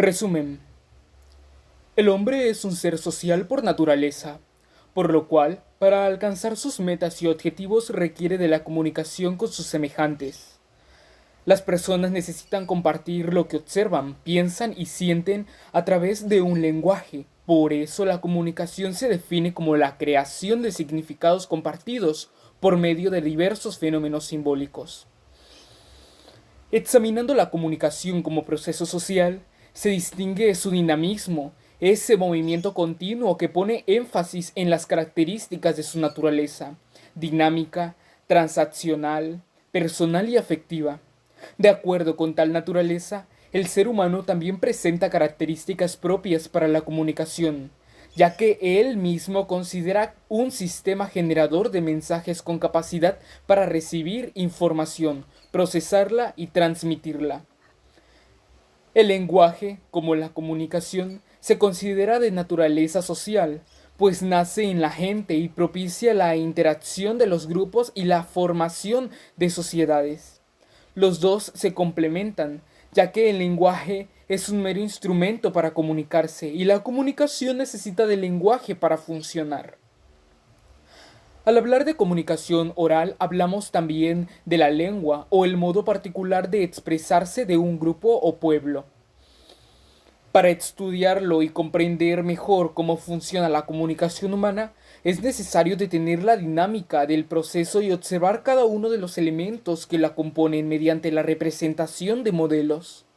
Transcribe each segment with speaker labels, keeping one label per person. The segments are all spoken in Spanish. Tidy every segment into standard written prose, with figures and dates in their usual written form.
Speaker 1: Resumen. El hombre es un ser social por naturaleza, por lo cual, para alcanzar sus metas y objetivos requiere de la comunicación con sus semejantes. Las personas necesitan compartir lo que observan, piensan y sienten a través de un lenguaje. Por eso la comunicación se define como la creación de significados compartidos por medio de diversos fenómenos simbólicos. Examinando la comunicación como proceso social, se distingue su dinamismo, ese movimiento continuo que pone énfasis en las características de su naturaleza, dinámica, transaccional, personal y afectiva. De acuerdo con tal naturaleza, el ser humano también presenta características propias para la comunicación, ya que él mismo considera un sistema generador de mensajes con capacidad para recibir información, procesarla y transmitirla. El lenguaje, como la comunicación, se considera de naturaleza social, pues nace en la gente y propicia la interacción de los grupos y la formación de sociedades. Los dos se complementan, ya que el lenguaje es un mero instrumento para comunicarse y la comunicación necesita del lenguaje para funcionar. Al hablar de comunicación oral, hablamos también de la lengua o el modo particular de expresarse de un grupo o pueblo. Para estudiarlo y comprender mejor cómo funciona la comunicación humana, es necesario detener la dinámica del proceso y observar cada uno de los elementos que la componen mediante la representación de modelos.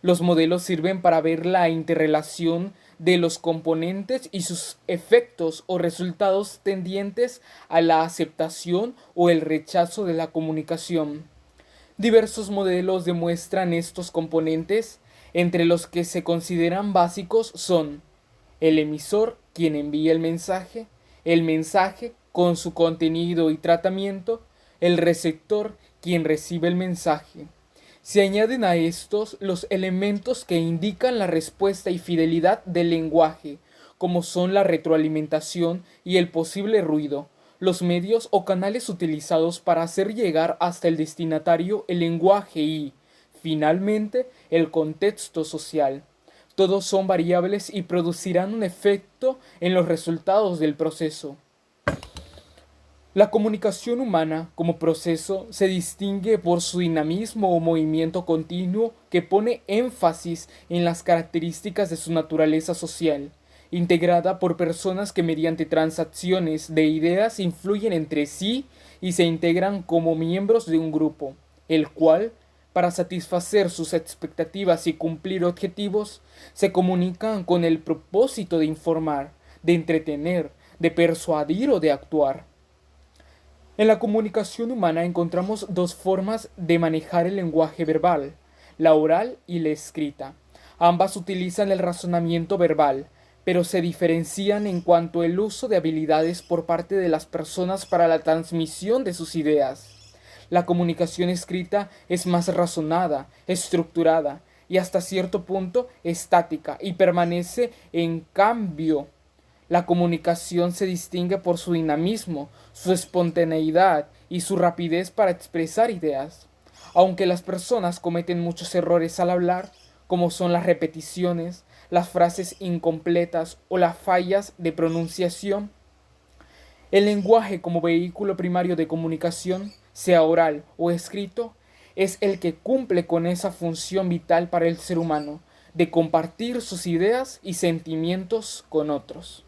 Speaker 1: Los modelos sirven para ver la interrelación de los componentes y sus efectos o resultados tendientes a la aceptación o el rechazo de la comunicación. Diversos modelos demuestran estos componentes, entre los que se consideran básicos son el emisor, quien envía el mensaje con su contenido y tratamiento, el receptor, quien recibe el mensaje. Se añaden a estos los elementos que indican la respuesta y fidelidad del lenguaje, como son la retroalimentación y el posible ruido, los medios o canales utilizados para hacer llegar hasta el destinatario el lenguaje y, finalmente, el contexto social. Todos son variables y producirán un efecto en los resultados del proceso. La comunicación humana, como proceso, se distingue por su dinamismo o movimiento continuo que pone énfasis en las características de su naturaleza social, integrada por personas que mediante transacciones de ideas influyen entre sí y se integran como miembros de un grupo, el cual, para satisfacer sus expectativas y cumplir objetivos, se comunican con el propósito de informar, de entretener, de persuadir o de actuar. En la comunicación humana encontramos dos formas de manejar el lenguaje verbal, la oral y la escrita. Ambas utilizan el razonamiento verbal, pero se diferencian en cuanto al uso de habilidades por parte de las personas para la transmisión de sus ideas. La comunicación escrita es más razonada, estructurada y hasta cierto punto estática y permanece en cambio. La comunicación se distingue por su dinamismo, su espontaneidad y su rapidez para expresar ideas. Aunque las personas cometen muchos errores al hablar, como son las repeticiones, las frases incompletas o las fallas de pronunciación, el lenguaje como vehículo primario de comunicación, sea oral o escrito, es el que cumple con esa función vital para el ser humano, de compartir sus ideas y sentimientos con otros.